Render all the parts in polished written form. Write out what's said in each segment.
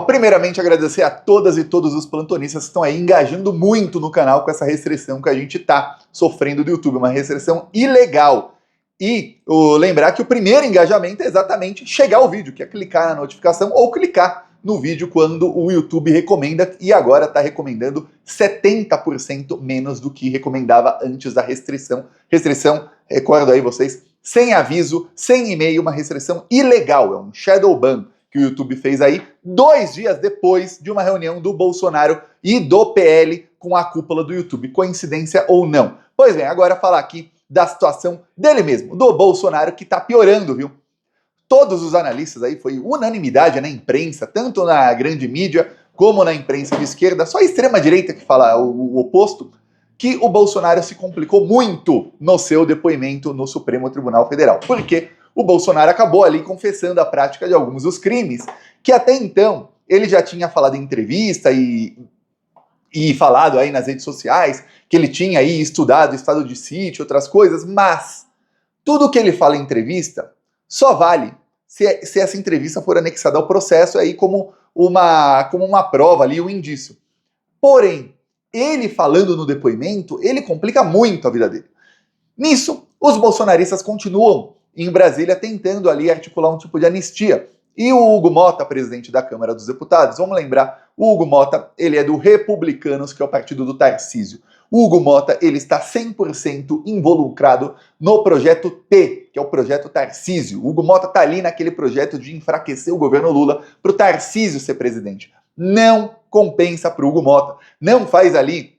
Primeiramente, agradecer a todas e todos os plantonistas que estão aí engajando muito no canal com essa restrição que a gente está sofrendo do YouTube, uma restrição ilegal. E lembrar que o primeiro engajamento é exatamente chegar ao vídeo, que é clicar na notificação ou clicar no vídeo quando o YouTube recomenda, e agora está recomendando 70% menos do que recomendava antes da restrição. Restrição, recordo aí vocês, sem aviso, sem e-mail, uma restrição ilegal, é um shadow ban que o YouTube fez aí 2 dias depois de uma reunião do Bolsonaro e do PL com a cúpula do YouTube. Coincidência ou não? Pois bem, agora falar aqui da situação dele mesmo, do Bolsonaro, que tá piorando, viu? Todos os analistas aí, foi unanimidade na imprensa, tanto na grande mídia como na imprensa de esquerda, só a extrema-direita que fala o oposto, que o Bolsonaro se complicou muito no seu depoimento no Supremo Tribunal Federal. Por quê? O Bolsonaro acabou ali confessando a prática de alguns dos crimes que até então ele já tinha falado em entrevista e falado aí nas redes sociais, que ele tinha aí estudado estado de sítio, outras coisas, mas tudo que ele fala em entrevista só vale se essa entrevista for anexada ao processo aí como uma prova ali, um indício. Porém, ele falando no depoimento, ele complica muito a vida dele. Nisso, os bolsonaristas continuam em Brasília tentando ali articular um tipo de anistia. E o Hugo Mota, presidente da Câmara dos Deputados, vamos lembrar, o Hugo Mota, ele é do Republicanos, que é o partido do Tarcísio. O Hugo Mota, ele está 100% involucrado no projeto T, que é o projeto Tarcísio. O Hugo Mota está ali naquele projeto de enfraquecer o governo Lula para o Tarcísio ser presidente. Não compensa para o Hugo Mota. Não faz ali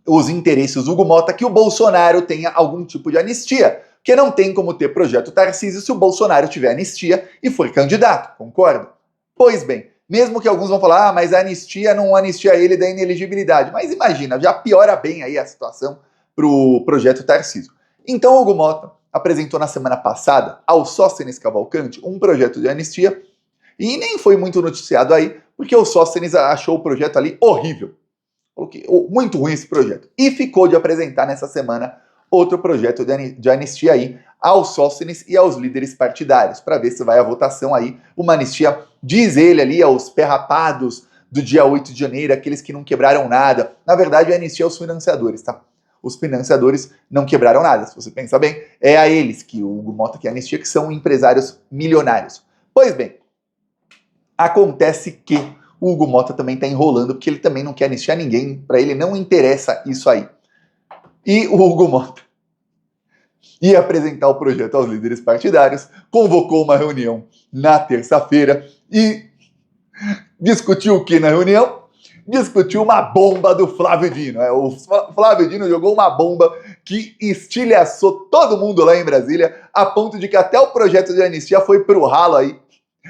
os interesses do Hugo Mota que o Bolsonaro tenha algum tipo de anistia. Porque não tem como ter projeto Tarcísio se o Bolsonaro tiver anistia e for candidato, concorda? Pois bem, mesmo que alguns vão falar, mas a anistia não anistia ele da inelegibilidade. Mas imagina, já piora bem aí a situação pro projeto Tarcísio. Então o Hugo Mota apresentou na semana passada ao Sóstenes Cavalcante um projeto de anistia e nem foi muito noticiado aí, porque o Sóstenes achou o projeto ali horrível. Muito ruim esse projeto. E ficou de apresentar nessa semana outro projeto de anistia aí aos Sóstenes e aos líderes partidários, para ver se vai à votação aí uma anistia, diz ele ali, aos perrapados do dia 8 de janeiro, aqueles que não quebraram nada. Na verdade, a anistia aos financiadores, tá? Os financiadores não quebraram nada, se você pensa bem, é a eles que o Hugo Mota quer anistia, que são empresários milionários. Pois bem, acontece que o Hugo Mota também está enrolando, porque ele também não quer anistiar ninguém, para ele não interessa isso aí. E o Hugo Mota ia apresentar o projeto aos líderes partidários, convocou uma reunião na terça-feira e discutiu o que na reunião? Discutiu uma bomba do Flávio Dino. O Flávio Dino jogou uma bomba que estilhaçou todo mundo lá em Brasília, a ponto de que até o projeto de anistia foi pro ralo aí,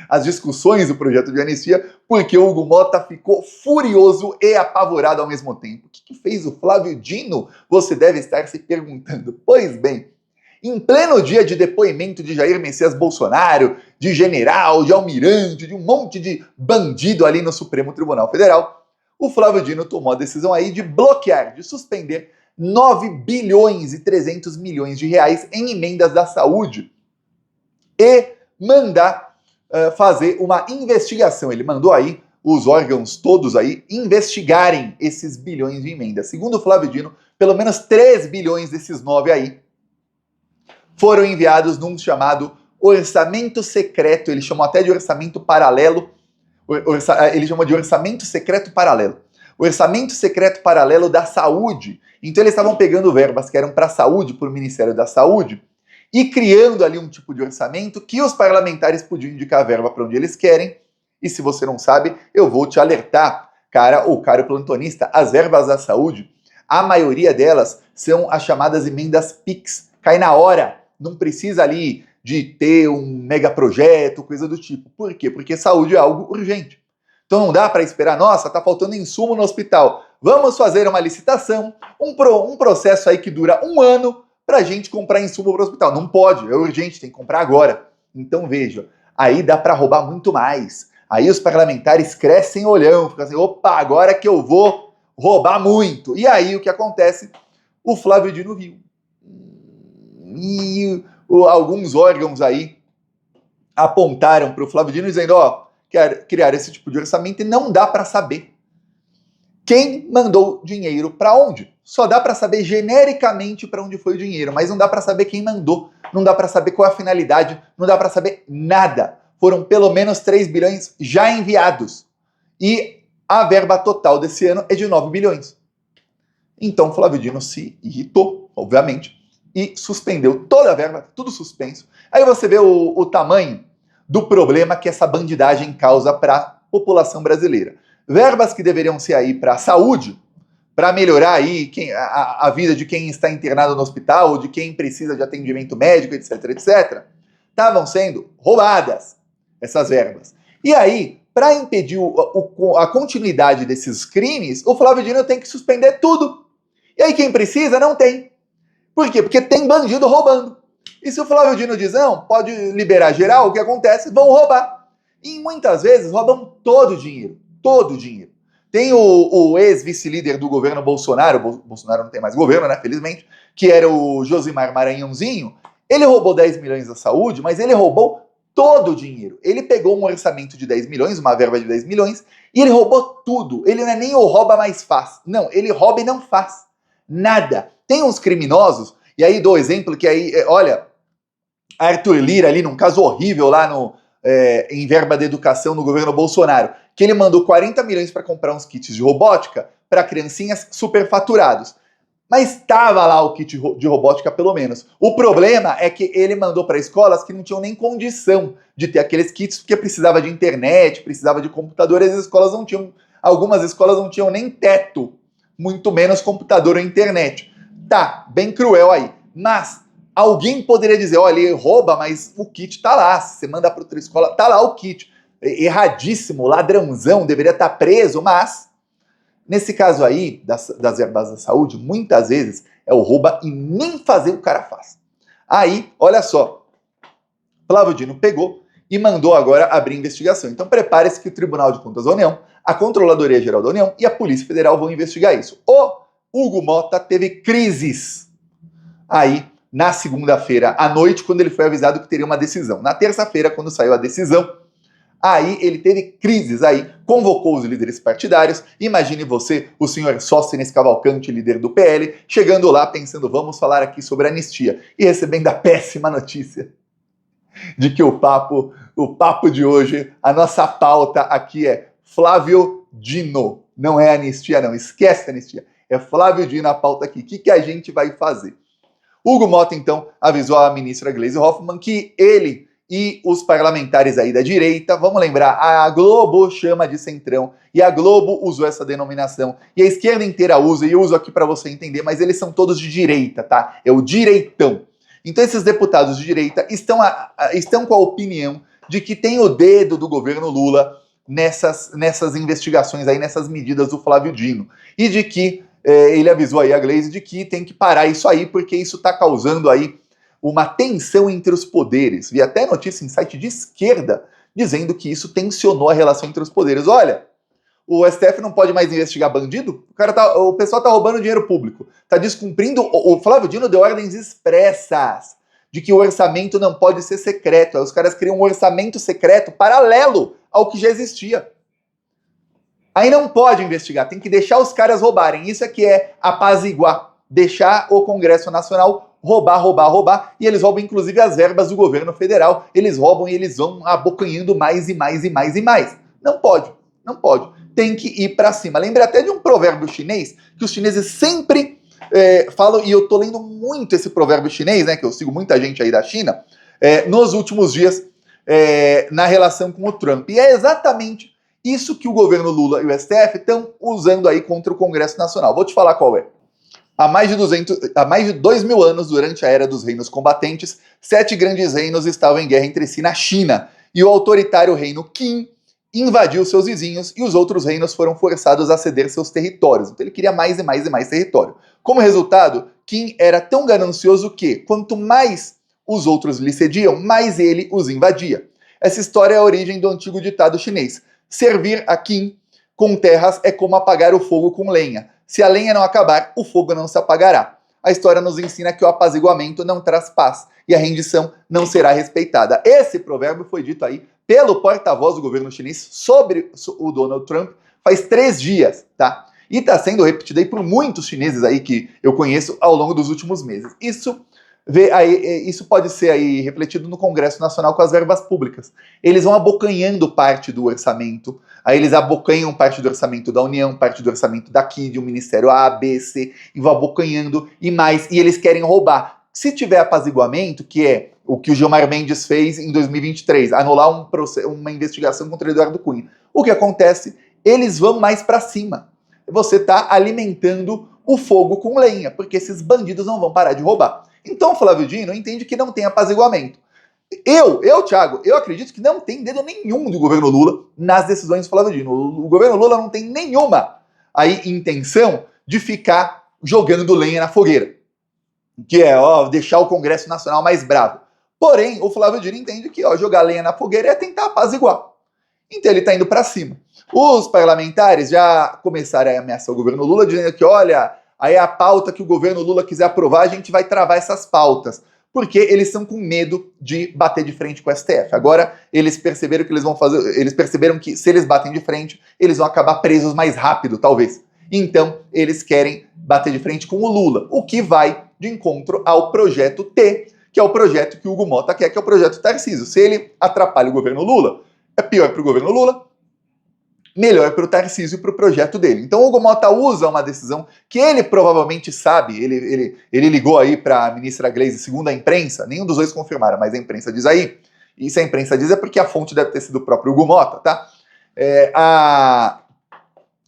as discussões do projeto de anistia, porque o Hugo Mota ficou furioso e apavorado ao mesmo tempo. O que fez o Flávio Dino? Você deve estar se perguntando. Pois bem, em pleno dia de depoimento de Jair Messias Bolsonaro, de general, de almirante, de um monte de bandido ali no Supremo Tribunal Federal, o Flávio Dino tomou a decisão aí de bloquear, de suspender 9 bilhões e 300 milhões de reais em emendas da saúde e mandar fazer uma investigação. Ele mandou aí os órgãos todos aí investigarem esses bilhões de emendas. Segundo o Flávio Dino, pelo menos 3 bilhões desses 9 aí foram enviados num chamado orçamento secreto, ele chamou até de orçamento paralelo, ele chamou de orçamento secreto paralelo. Orçamento secreto paralelo da saúde. Então eles estavam pegando verbas que eram para a saúde, por Ministério da Saúde, e criando ali um tipo de orçamento que os parlamentares podiam indicar a verba para onde eles querem. E se você não sabe, eu vou te alertar, cara ou caro plantonista, as verbas da saúde, a maioria delas são as chamadas emendas PIX. Cai na hora, não precisa ali de ter um megaprojeto, coisa do tipo. Por quê? Porque saúde é algo urgente. Então não dá para esperar, nossa, tá faltando insumo no hospital. Vamos fazer uma licitação, um processo aí que dura 1 ano, para a gente comprar insumo para o hospital. Não pode, é urgente, tem que comprar agora. Então veja, aí dá para roubar muito mais. Aí os parlamentares crescem olhão, ficam assim, opa, agora que eu vou roubar muito. E aí o que acontece? O Flávio Dino viu. E alguns órgãos aí apontaram para o Flávio Dino dizendo, ó, criar esse tipo de orçamento e não dá para saber quem mandou dinheiro para onde. Só dá para saber genericamente para onde foi o dinheiro, mas não dá para saber quem mandou, não dá para saber qual é a finalidade, não dá para saber nada. Foram pelo menos 3 bilhões já enviados. E a verba total desse ano é de 9 bilhões. Então Flávio Dino se irritou, obviamente, e suspendeu toda a verba, tudo suspenso. Aí você vê o tamanho do problema que essa bandidagem causa para a população brasileira. Verbas que deveriam ser aí para a saúde, para melhorar aí a vida de quem está internado no hospital, ou de quem precisa de atendimento médico, etc, etc, estavam sendo roubadas essas verbas. E aí, para impedir a continuidade desses crimes, o Flávio Dino tem que suspender tudo. E aí quem precisa não tem. Por quê? Porque tem bandido roubando. E se o Flávio Dino diz, não, pode liberar geral, o que acontece? Vão roubar. E muitas vezes roubam todo o dinheiro. Todo o dinheiro. Tem o ex-vice-líder do governo Bolsonaro, Bolsonaro não tem mais governo, né, felizmente, que era o Josimar Maranhãozinho. Ele roubou 10 milhões da saúde, mas ele roubou todo o dinheiro. Ele pegou um orçamento de 10 milhões, uma verba de 10 milhões, e ele roubou tudo. Ele não é nem o rouba, mas faz. Não, ele rouba e não faz nada. Tem uns criminosos, e aí dou exemplo que aí, olha, Arthur Lira ali, num caso horrível lá em verba de educação no governo Bolsonaro, que ele mandou 40 milhões para comprar uns kits de robótica para criancinhas superfaturados. Mas estava lá o kit de robótica pelo menos. O problema é que ele mandou para escolas que não tinham nem condição de ter aqueles kits, porque precisava de internet, precisava de computador, e as escolas não tinham, algumas escolas não tinham nem teto, muito menos computador ou internet. Tá, bem cruel aí. Mas alguém poderia dizer, olha, ele rouba, mas o kit tá lá. Se você manda para outra escola, tá lá o kit. Erradíssimo, ladrãozão, deveria estar preso, mas nesse caso aí, das verbas da saúde, muitas vezes é o rouba e nem fazer o cara faz. Aí, olha só, Flávio Dino pegou e mandou agora abrir investigação. Então prepare-se que o Tribunal de Contas da União, a Controladoria Geral da União e a Polícia Federal vão investigar isso. O Hugo Mota teve crises aí na segunda-feira à noite, quando ele foi avisado que teria uma decisão. Na terça-feira, quando saiu a decisão, aí ele teve crises, aí convocou os líderes partidários. Imagine você, o senhor Sóstenes Cavalcante, líder do PL, chegando lá pensando, vamos falar aqui sobre anistia, e recebendo a péssima notícia de que o papo de hoje, a nossa pauta aqui é Flávio Dino. Não é anistia não, esquece a anistia. É Flávio Dino a pauta aqui. O que a gente vai fazer? Hugo Mota, então, avisou a ministra Gleisi Hoffmann que ele e os parlamentares aí da direita, vamos lembrar, a Globo chama de centrão, e a Globo usou essa denominação, e a esquerda inteira usa, e eu uso aqui para você entender, mas eles são todos de direita, tá? É o direitão. Então esses deputados de direita estão com a opinião de que tem o dedo do governo Lula nessas investigações aí, nessas medidas do Flávio Dino, e de que ele avisou aí a Gleisi de que tem que parar isso aí, porque isso está causando aí uma tensão entre os poderes. Vi até notícia em site de esquerda dizendo que isso tensionou a relação entre os poderes. Olha, o STF não pode mais investigar bandido? O pessoal tá roubando dinheiro público, tá descumprindo. O Flávio Dino deu ordens expressas de que o orçamento não pode ser secreto. Aí os caras criam um orçamento secreto paralelo ao que já existia. Aí não pode investigar, tem que deixar os caras roubarem. Isso é que é apaziguar, deixar o Congresso Nacional roubar, e eles roubam inclusive as verbas do governo federal. Eles roubam e eles vão abocanhando mais e mais e mais e mais. Não pode, não pode. Tem que ir pra cima. Lembra até de um provérbio chinês, que os chineses sempre falam, e eu tô lendo muito esse provérbio chinês, né, que eu sigo muita gente aí da China, nos últimos dias, na relação com o Trump. E é exatamente isso que o governo Lula e o STF estão usando aí contra o Congresso Nacional. Vou te falar qual é. Há mais de 2.000 anos, durante a Era dos Reinos Combatentes, 7 grandes reinos estavam em guerra entre si na China, e o autoritário reino Qin invadiu seus vizinhos e os outros reinos foram forçados a ceder seus territórios. Então ele queria mais e mais e mais território. Como resultado, Qin era tão ganancioso que, quanto mais os outros lhe cediam, mais ele os invadia. Essa história é a origem do antigo ditado chinês: servir a Qin com terras é como apagar o fogo com lenha. Se a lenha não acabar, o fogo não se apagará. A história nos ensina que o apaziguamento não traz paz e a rendição não será respeitada. Esse provérbio foi dito aí pelo porta-voz do governo chinês sobre o Donald Trump faz 3 dias, tá? E está sendo repetido aí por muitos chineses aí que eu conheço ao longo dos últimos meses. Isso pode ser aí refletido no Congresso Nacional com as verbas públicas. Eles vão abocanhando parte do orçamento, aí eles abocanham parte do orçamento da União, parte do orçamento daqui, de um ministério A, B, C, e vão abocanhando e mais, e eles querem roubar. Se tiver apaziguamento, que é o que o Gilmar Mendes fez em 2023, anular uma investigação contra o Eduardo Cunha, o que acontece? Eles vão mais para cima. Você está alimentando o fogo com lenha, porque esses bandidos não vão parar de roubar. Então o Flávio Dino entende que não tem apaziguamento. Thiago, eu acredito que não tem dedo nenhum do governo Lula nas decisões do Flávio Dino. O governo Lula não tem nenhuma aí intenção de ficar jogando lenha na fogueira, que é deixar o Congresso Nacional mais bravo. Porém, o Flávio Dino entende que jogar lenha na fogueira é tentar apaziguar. Então ele está indo para cima. Os parlamentares já começaram a ameaçar o governo Lula, dizendo que, olha, aí a pauta que o governo Lula quiser aprovar, a gente vai travar essas pautas. Porque eles estão com medo de bater de frente com o STF. Agora, eles perceberam que eles perceberam que se eles batem de frente, eles vão acabar presos mais rápido, talvez. Então, eles querem bater de frente com o Lula, o que vai de encontro ao projeto T, que é o projeto que o Hugo Mota quer, que é o projeto Tarcísio. Se ele atrapalha o governo Lula, é pior para o governo Lula, melhor para o Tarcísio e para o projeto dele. Então o Hugo Mota usa uma decisão que ele provavelmente sabe, ele ligou aí para a ministra Gleisi, segundo a imprensa, nenhum dos dois confirmaram, mas a imprensa diz aí, e se a imprensa diz é porque a fonte deve ter sido o próprio Hugo Mota, tá?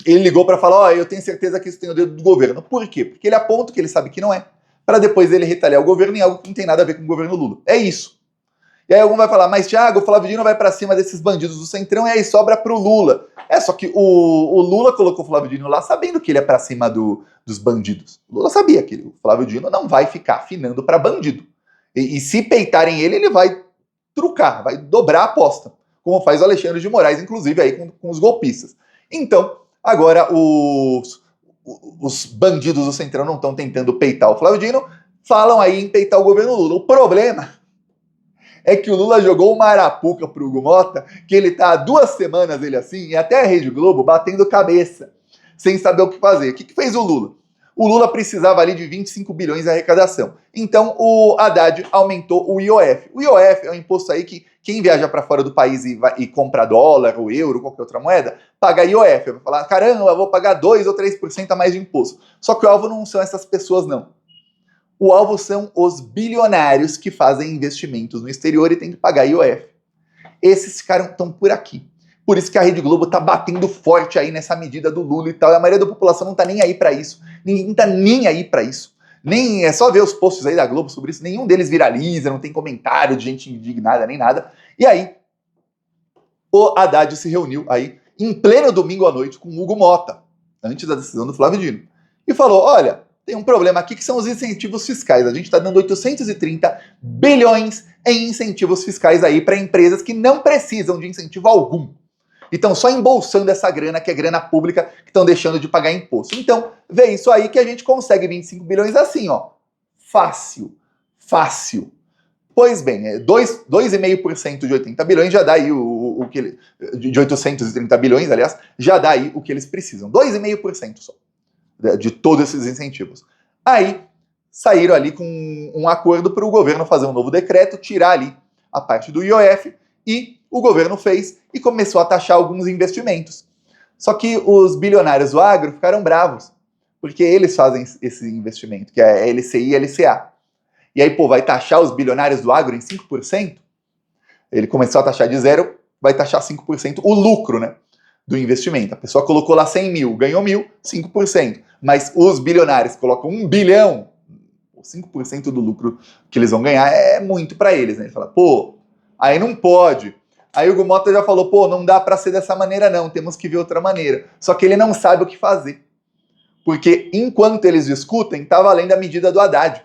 Ele ligou para falar, eu tenho certeza que isso tem o dedo do governo. Por quê? Porque ele aponta que ele sabe que não é, para depois ele retaliar o governo em algo que não tem nada a ver com o governo Lula. É isso. E aí algum vai falar, mas Thiago, o Flávio Dino vai para cima desses bandidos do Centrão e aí sobra pro Lula. Só que o Lula colocou o Flávio Dino lá sabendo que ele é para cima dos bandidos. O Lula sabia que o Flávio Dino não vai ficar afinando para bandido. E se peitarem ele, ele vai trucar, vai dobrar a aposta. Como faz o Alexandre de Moraes, inclusive, aí com os golpistas. Então, agora os bandidos do Centrão não estão tentando peitar o Flávio Dino, falam aí em peitar o governo Lula. O problema é que o Lula jogou uma arapuca pro Hugo Mota, que ele tá há 2 semanas, ele assim, e até a Rede Globo, batendo cabeça, sem saber o que fazer. O que fez o Lula? O Lula precisava ali de 25 bilhões de arrecadação. Então o Haddad aumentou o IOF. O IOF é um imposto aí que quem viaja para fora do país e compra dólar, ou euro, qualquer outra moeda, paga IOF. Vai falar, caramba, eu vou pagar 2 ou 3% a mais de imposto. Só que o alvo não são essas pessoas, não. O alvo são os bilionários que fazem investimentos no exterior e têm que pagar IOF. Esses caras estão por aqui. Por isso que a Rede Globo tá batendo forte aí nessa medida do Lula e tal. E a maioria da população não tá nem aí para isso. Ninguém tá nem aí para isso. Nem é só ver os posts aí da Globo sobre isso. Nenhum deles viraliza, não tem comentário de gente indignada nem nada. E aí, o Haddad se reuniu aí em pleno domingo à noite com o Hugo Mota, antes da decisão do Flávio Dino, e falou, olha, tem um problema aqui que são os incentivos fiscais. A gente está dando 830 bilhões em incentivos fiscais aí para empresas que não precisam de incentivo algum. E estão só embolsando essa grana, que é grana pública, que estão deixando de pagar imposto. Então, vê isso aí que a gente consegue 25 bilhões assim, ó. Fácil. Fácil. Pois bem, 2,5% de 80 bilhões já dá aí o que... De 830 bilhões, aliás, já dá aí o que eles precisam. 2,5% só. De todos esses incentivos. Aí, saíram ali com um acordo para o governo fazer um novo decreto, tirar ali a parte do IOF, e o governo fez e começou a taxar alguns investimentos. Só que os bilionários do agro ficaram bravos, porque eles fazem esse investimento, que é a LCI e a LCA. E aí, vai taxar os bilionários do agro em 5%? Ele começou a taxar de 0%, vai taxar 5% o lucro, né? Do investimento. A pessoa colocou lá 100 mil, ganhou 1.000, 5%. Mas os bilionários colocam 1 bilhão, 5% do lucro que eles vão ganhar é muito para eles, né? Ele fala, aí não pode. Aí o Hugo Mota já falou, não dá para ser dessa maneira não, temos que ver outra maneira. Só que ele não sabe o que fazer. Porque enquanto eles discutem, tá valendo a medida do Haddad.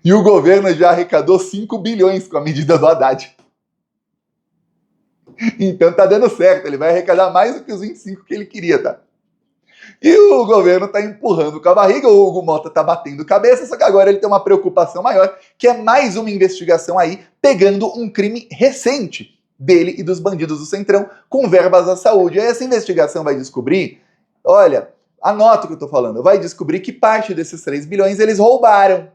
E o governo já arrecadou 5 bilhões com a medida do Haddad. Então tá dando certo, ele vai arrecadar mais do que os 25 que ele queria, tá? E o governo está empurrando com a barriga, o Hugo Mota está batendo cabeça, só que agora ele tem uma preocupação maior, que é mais uma investigação aí, pegando um crime recente dele e dos bandidos do Centrão com verbas à saúde. E aí essa investigação vai descobrir, olha, anota o que eu estou falando, vai descobrir que parte desses 3 bilhões eles roubaram.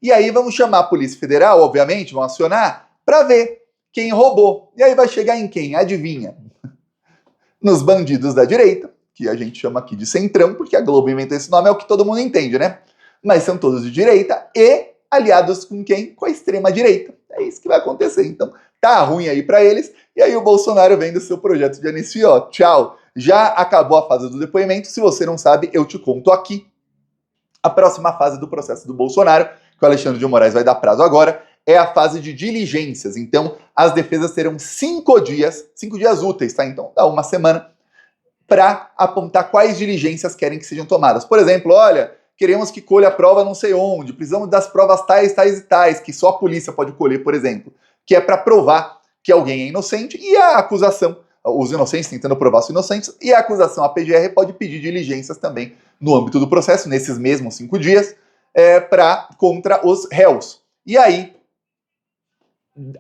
E aí vamos chamar a Polícia Federal, obviamente, vão acionar, para ver quem roubou. E aí vai chegar em quem? Adivinha? Nos bandidos da direita, que a gente chama aqui de Centrão, porque a Globo inventou esse nome, é o que todo mundo entende, né? Mas são todos de direita e aliados com quem? Com a extrema-direita. É isso que vai acontecer. Então, tá ruim aí para eles. E aí o Bolsonaro vem do seu projeto de anistia, ó, tchau. Já acabou a fase do depoimento. Se você não sabe, eu te conto aqui. A próxima fase do processo do Bolsonaro, que o Alexandre de Moraes vai dar prazo agora, é a fase de diligências. Então, as defesas terão 5 dias úteis, tá? Então, dá uma semana para apontar quais diligências querem que sejam tomadas. Por exemplo, olha, queremos que colha a prova não sei onde, precisamos das provas tais, tais e tais, que só a polícia pode colher, por exemplo, que é para provar que alguém é inocente e a acusação, os inocentes tentando provar os inocentes, e a acusação, a PGR, pode pedir diligências também no âmbito do processo, nesses mesmos 5 dias, contra os réus. E aí,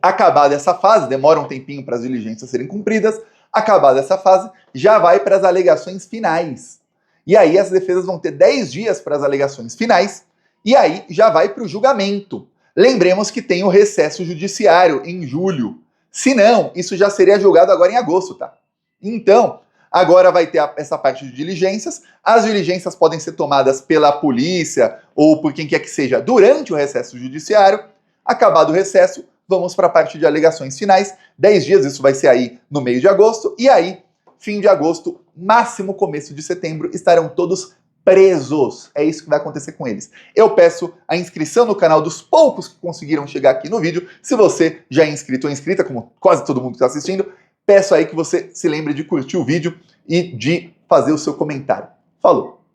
acabada essa fase, demora um tempinho para as diligências serem cumpridas, acabada essa fase, já vai para as alegações finais. E aí as defesas vão ter 10 dias para as alegações finais, e aí já vai para o julgamento. Lembremos que tem o recesso judiciário em julho. Se não, isso já seria julgado agora em agosto, tá? Então, agora vai ter essa parte de diligências. As diligências podem ser tomadas pela polícia ou por quem quer que seja durante o recesso judiciário. Acabado o recesso, vamos para a parte de alegações finais. 10 dias, isso vai ser aí no meio de agosto. E aí, fim de agosto, máximo começo de setembro, estarão todos presos. É isso que vai acontecer com eles. Eu peço a inscrição no canal dos poucos que conseguiram chegar aqui no vídeo. Se você já é inscrito ou inscrita, como quase todo mundo que está assistindo, peço aí que você se lembre de curtir o vídeo e de fazer o seu comentário. Falou!